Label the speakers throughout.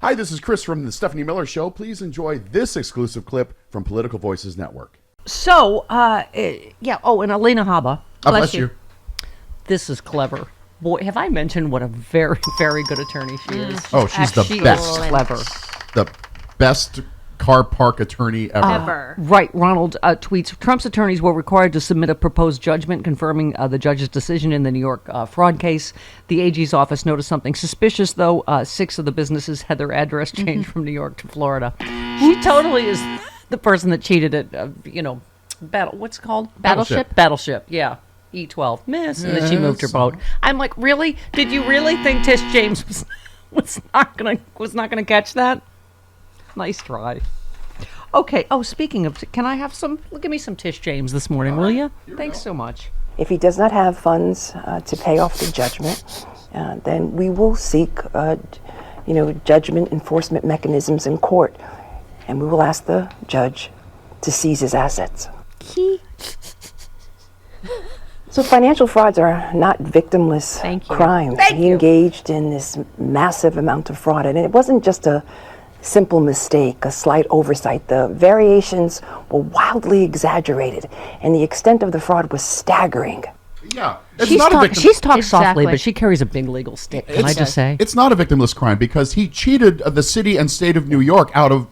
Speaker 1: Hi, this is Chris from the Stephanie Miller Show. Please enjoy this exclusive clip from Political Voices Network.
Speaker 2: So, yeah. Oh, and Alina Habba.
Speaker 1: Bless you.
Speaker 2: This is clever. Boy, have I mentioned what a very, very good attorney she is.
Speaker 1: Oh, she's the best.
Speaker 2: Clever.
Speaker 1: The best car park attorney ever.
Speaker 2: Right. Ronald tweets, Trump's attorneys were required to submit a proposed judgment confirming the judge's decision in the New York fraud case. The AG's office noticed something suspicious, though. 6 of the businesses had their address changed from New York to Florida. She totally is the person that cheated at, what's it called? Battleship, yeah. E12. Miss. And then she moved her boat. I'm like, really? Did you really think Tish James was not gonna catch that? Nice try. Okay. Oh, speaking of, can I have some? Give me some Tish James this morning, will you? Thanks so much.
Speaker 3: If he does not have funds to pay off the judgment, then we will seek, judgment enforcement mechanisms in court, and we will ask the judge to seize his assets. So financial frauds are not victimless crimes. He engaged in this massive amount of fraud, and it wasn't just a simple mistake, a slight oversight. The variations were wildly exaggerated, and the extent of the fraud was staggering.
Speaker 1: Yeah.
Speaker 2: She's talked softly, but she carries a big legal stick. Can I just say?
Speaker 1: It's not a victimless crime because he cheated the city and state of New York out of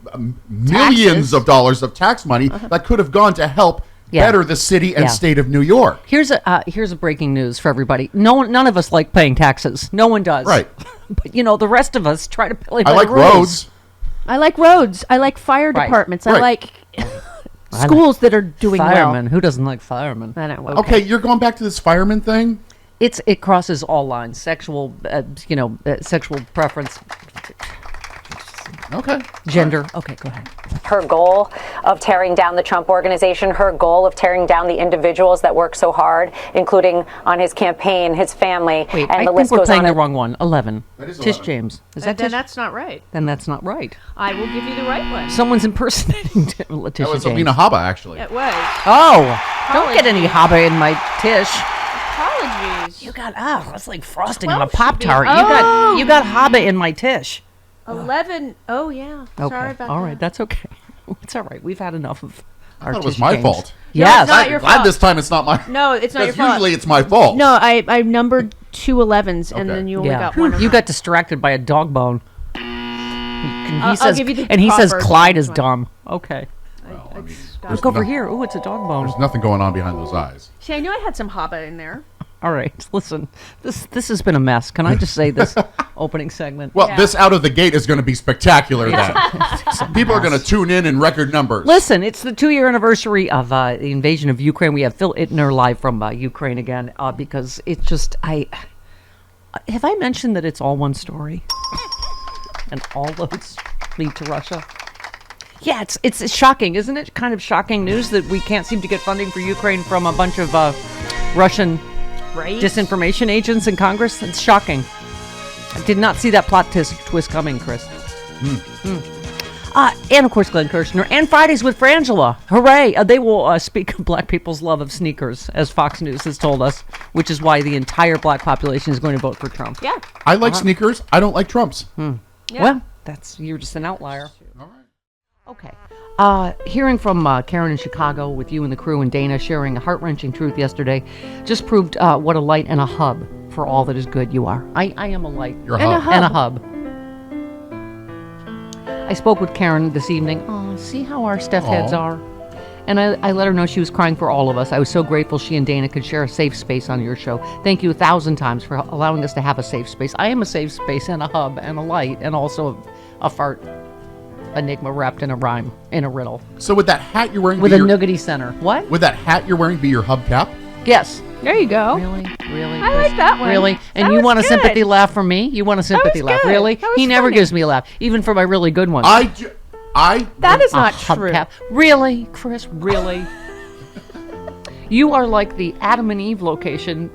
Speaker 1: millions of dollars of tax money that could have gone to help better the city and state of New York.
Speaker 2: Here's a breaking news for everybody. None of us like paying taxes. No one does.
Speaker 1: Right.
Speaker 2: But the rest of us try to play by
Speaker 1: I like
Speaker 2: the rules.
Speaker 1: roads.
Speaker 4: I like roads. I like fire departments.
Speaker 1: Right.
Speaker 4: I like schools that are doing
Speaker 2: firemen.
Speaker 4: well.
Speaker 2: Who doesn't like firemen?
Speaker 4: I don't know.
Speaker 1: Okay, you're going back to this fireman thing?
Speaker 2: It crosses all lines. Sexual, sexual preference.
Speaker 1: Okay.
Speaker 2: Gender. Okay, go ahead.
Speaker 5: Her goal of tearing down the Trump organization, her goal of tearing down the individuals that work so hard, including on his campaign, his family,
Speaker 2: Wait,
Speaker 5: and the
Speaker 2: I
Speaker 5: list
Speaker 2: think we're
Speaker 5: goes
Speaker 2: playing
Speaker 5: on.
Speaker 2: the wrong one. 11.
Speaker 1: That is
Speaker 2: Tish
Speaker 1: 11.
Speaker 2: James. Is that
Speaker 4: Then
Speaker 2: Tish?
Speaker 4: that's not right.
Speaker 2: Then that's not right.
Speaker 4: I will give you the right one.
Speaker 2: Someone's impersonating Letitia
Speaker 1: That was
Speaker 2: James.
Speaker 1: Alina Habba, actually.
Speaker 4: It was.
Speaker 2: Oh, don't get any Habba in my Tish.
Speaker 4: Apologies.
Speaker 2: You got that's like frosting on a
Speaker 4: 12 should
Speaker 2: Pop-Tart.
Speaker 4: be-
Speaker 2: You got Habba in my Tish.
Speaker 4: 11. Oh, yeah.
Speaker 2: Okay.
Speaker 4: Sorry about
Speaker 2: all
Speaker 4: that.
Speaker 2: right, that's okay. It's all right. We've had enough of our
Speaker 1: I thought it was
Speaker 2: Tish
Speaker 1: my
Speaker 2: James.
Speaker 1: fault.
Speaker 2: Yes.
Speaker 4: it's not your
Speaker 1: Glad
Speaker 4: fault.
Speaker 1: this time it's not my
Speaker 4: No, it's not your fault.
Speaker 1: usually it's my fault.
Speaker 4: No, I numbered 2 11s, and
Speaker 1: Okay.
Speaker 4: then you only got one.
Speaker 2: You
Speaker 4: of
Speaker 2: got distracted by a dog bone.
Speaker 4: I'll give you the
Speaker 2: and he says
Speaker 4: proper
Speaker 2: Clyde is
Speaker 4: one.
Speaker 2: dumb. Okay.
Speaker 1: Well, I mean,
Speaker 2: Look over here. Oh, it's a dog bone.
Speaker 1: There's nothing going on behind those eyes.
Speaker 4: See, I knew I had some Habba in there.
Speaker 2: All right. Listen, this has been a mess. Can I just say this opening segment?
Speaker 1: Well,
Speaker 4: Yeah.
Speaker 1: this out of the gate is going to be spectacular then. People are going to tune in record numbers.
Speaker 2: Listen, it's the 2-year anniversary of the invasion of Ukraine. We have Phil Ittner live from Ukraine again because it's just have I mentioned that it's all one story and all roads lead to Russia? Yeah, it's shocking, isn't it? Kind of shocking news that we can't seem to get funding for Ukraine from a bunch of Russian disinformation agents in Congress. It's shocking. I did not see that plot twist coming, Chris. And of course, Glenn Kirshner. And Fridays with Frangela. Hooray! They will speak of black people's love of sneakers, as Fox News has told us, which is why the entire black population is going to vote for Trump.
Speaker 4: Yeah.
Speaker 1: I like sneakers. I don't like Trump's.
Speaker 4: Yeah.
Speaker 2: Well, you're just an outlier.
Speaker 1: All right.
Speaker 2: Okay. Hearing from Karen in Chicago with you and the crew and Dana sharing a heart-wrenching truth yesterday just proved what a light and a hub for all that is good you are. I am a light
Speaker 1: You're a
Speaker 2: and
Speaker 1: hub.
Speaker 2: and a hub. I spoke with Karen this evening. Oh, see how our Steph heads are? And I let her know she was crying for all of us. I was so grateful she and Dana could share a safe space on your show. Thank you 1,000 times for allowing us to have a safe space. I am a safe space and a hub and a light and also a fart enigma wrapped in a rhyme, in a riddle.
Speaker 1: So would that hat you're wearing
Speaker 2: With
Speaker 1: be
Speaker 2: a
Speaker 1: your,
Speaker 2: nuggety center. What?
Speaker 1: would that hat you're wearing be your hubcap?
Speaker 2: Yes.
Speaker 4: There you go.
Speaker 2: Really?
Speaker 4: I like that one.
Speaker 2: Really? And
Speaker 4: That
Speaker 2: you
Speaker 4: was
Speaker 2: want a
Speaker 4: good.
Speaker 2: sympathy laugh from me? You want a sympathy laugh?
Speaker 4: good.
Speaker 2: Really?
Speaker 4: That was
Speaker 2: He never
Speaker 4: funny.
Speaker 2: gives me a laugh, even for my really good ones.
Speaker 4: That is
Speaker 2: A
Speaker 4: not true.
Speaker 2: hubcap. Really, Chris? Really? You are like the Adam and Eve location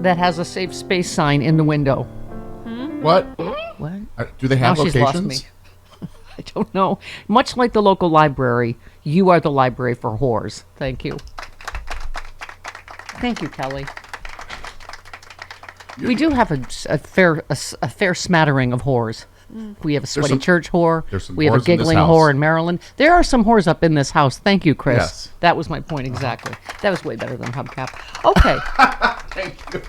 Speaker 2: that has a safe space sign in the window.
Speaker 1: What?
Speaker 2: What?
Speaker 1: Do they have
Speaker 2: Now she's
Speaker 1: locations?
Speaker 2: lost me. I don't know. Much like the local library, you are the library for whores. Thank you. Thank you, Kelly. We do have a fair smattering of whores. We have a sweaty church whore.
Speaker 1: There's some
Speaker 2: we have a
Speaker 1: whores in this
Speaker 2: giggling
Speaker 1: house.
Speaker 2: whore in Maryland. There are some whores up in this house. Thank you, Chris.
Speaker 1: Yes.
Speaker 2: That was my point exactly. That was way better than Hubcap. Okay.
Speaker 1: Thank you.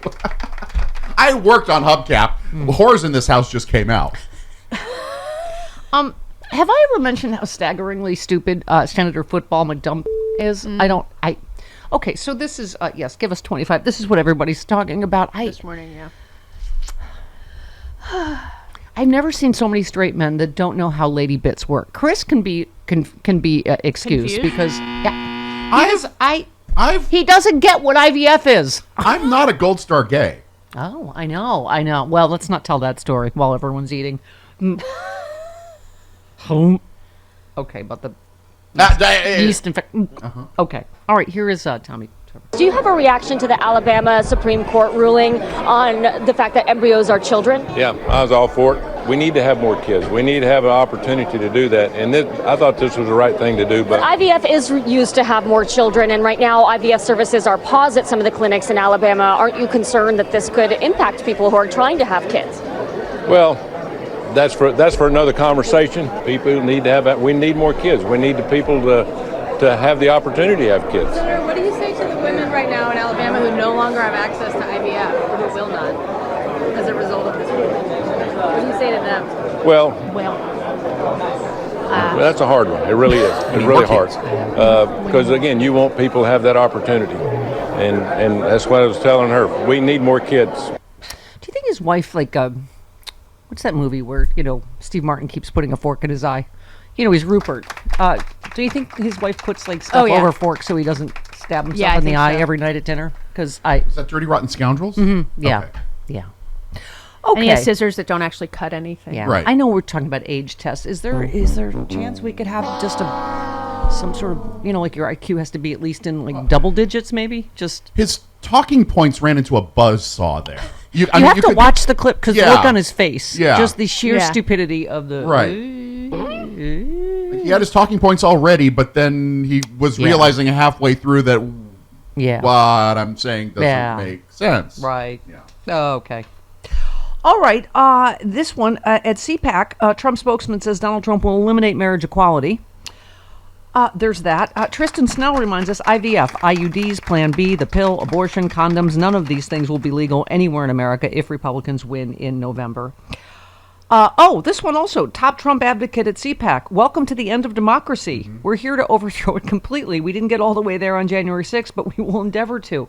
Speaker 1: I worked on Hubcap. Whores in this house just came out.
Speaker 2: Have I ever mentioned how staggeringly stupid Senator Football McDump is? Okay, so this is, yes, give us 25. This is what everybody's talking about.
Speaker 4: This morning, yeah.
Speaker 2: I've never seen so many straight men that don't know how lady bits work. Chris can be excused
Speaker 4: Confused?
Speaker 2: because he doesn't get what IVF is.
Speaker 1: I'm not a Gold Star gay.
Speaker 2: Oh, I know. Well, let's not tell that story while everyone's eating. Okay, but the yeast infection. Okay. All right, here is Tommy.
Speaker 6: Do you have a reaction to the Alabama Supreme Court ruling on the fact that embryos are children?
Speaker 7: Yeah, I was all for it. We need to have more kids. We need to have an opportunity to do that. And I thought this was the right thing to do. But
Speaker 6: IVF is used to have more children, and right now IVF services are paused at some of the clinics in Alabama. Aren't you concerned that this could impact people who are trying to have kids?
Speaker 7: well, that's for another conversation. People need to have. We need more kids. We need the people to have the opportunity to have kids.
Speaker 4: Senator, what do you say to the women right now in Alabama who no longer have access to IVF, or who will not, as a result of this ruling? What do you say to them?
Speaker 7: Well, that's a hard one. It really is. It's really hard. Because, again, you want people to have that opportunity. And that's what I was telling her. We need more kids.
Speaker 2: Do you think his wife, like, what's that movie where, Steve Martin keeps putting a fork in his eye? He's Rupert. Do you think his wife puts, like, stuff over forks so he doesn't stab himself in the eye every night at dinner? Because
Speaker 1: Is that Dirty Rotten Scoundrels?
Speaker 2: Yeah.
Speaker 1: Okay.
Speaker 2: Yeah.
Speaker 4: And he has
Speaker 2: Okay.
Speaker 4: scissors that don't actually cut anything.
Speaker 2: Yeah.
Speaker 1: Right.
Speaker 2: I know we're talking about age tests. Is there a chance we could have just some sort of, like your IQ has to be at least in like double digits maybe? Just
Speaker 1: His talking points ran into a buzzsaw there.
Speaker 2: you have to watch the clip because the look on his face.
Speaker 1: Yeah.
Speaker 2: Just the sheer
Speaker 4: Yeah.
Speaker 2: stupidity of the
Speaker 1: He had his talking points already, but then he was realizing halfway through that what I'm saying doesn't make sense.
Speaker 2: Right.
Speaker 1: Yeah.
Speaker 2: Oh, okay. All right. This one at CPAC, Trump spokesman says Donald Trump will eliminate marriage equality. There's that. Tristan Snell reminds us IVF, IUDs, Plan B, the pill, abortion, condoms, none of these things will be legal anywhere in America if Republicans win in November. This one also, top Trump advocate at CPAC. Welcome to the end of democracy. Mm-hmm. We're here to overthrow it completely. We didn't get all the way there on January 6th, but we will endeavor to.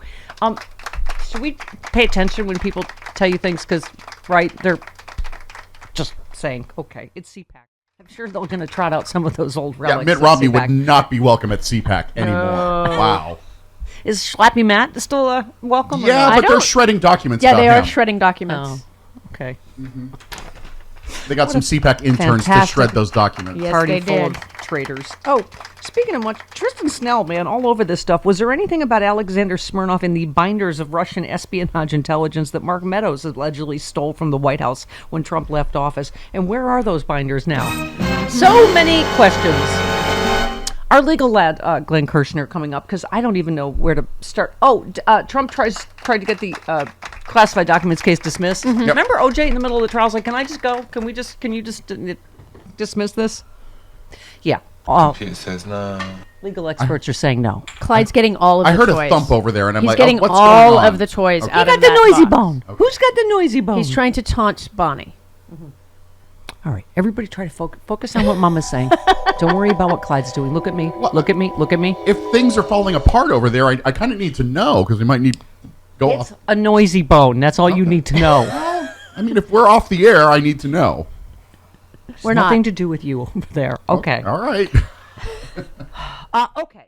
Speaker 2: Should we pay attention when people tell you things? Because, they're just saying, okay, it's CPAC. I'm sure they're going to trot out some of those old relics.
Speaker 1: Yeah, Mitt Romney would not be welcome at CPAC anymore. Wow.
Speaker 2: Is Slappy Matt still welcome?
Speaker 1: Yeah, but they're shredding documents.
Speaker 4: Yeah,
Speaker 1: about
Speaker 4: they are
Speaker 1: him.
Speaker 4: shredding documents.
Speaker 2: Oh, okay.
Speaker 1: Mm-hmm. They got some CPAC interns to
Speaker 2: fantastic
Speaker 1: shred those documents.
Speaker 4: Yes,
Speaker 2: Party
Speaker 4: they
Speaker 2: full
Speaker 4: did.
Speaker 2: of traitors. Oh, speaking of which, Tristan Snell, man, all over this stuff. Was there anything about Alexander Smirnov in the binders of Russian espionage intelligence that Mark Meadows allegedly stole from the White House when Trump left office? And where are those binders now? So many questions. Our legal lad, Glenn Kirshner, coming up, because I don't even know where to start. Trump tried to get the classified documents case dismissed.
Speaker 1: Yep.
Speaker 2: Remember OJ in the middle of the trial was like, can I just go? Can you just dismiss this? Yeah.
Speaker 8: She says no.
Speaker 2: Legal experts are saying no.
Speaker 4: Clyde's getting all of the
Speaker 1: I heard
Speaker 4: toys.
Speaker 1: a thump over there, and I'm
Speaker 4: He's
Speaker 1: like,
Speaker 4: getting
Speaker 1: what's
Speaker 4: all
Speaker 1: going on?
Speaker 4: of the toys
Speaker 1: Okay.
Speaker 4: out
Speaker 2: He
Speaker 4: of
Speaker 2: got the
Speaker 4: that
Speaker 2: noisy
Speaker 4: box.
Speaker 2: bone. Okay. Who's got the noisy bone?
Speaker 4: He's trying to taunt Bonnie.
Speaker 2: All right, everybody try to focus on what Mama's saying. Don't worry about what Clyde's doing. Look at me. Look at me. Look at me.
Speaker 1: If things are falling apart over there, I kind of need to know, because we might need go
Speaker 2: It's
Speaker 1: off.
Speaker 2: a noisy bone. That's all you need to know.
Speaker 1: I mean, if we're off the air, I need to know.
Speaker 2: We're nothing to do with you over there. Okay.
Speaker 1: All right.
Speaker 2: Okay.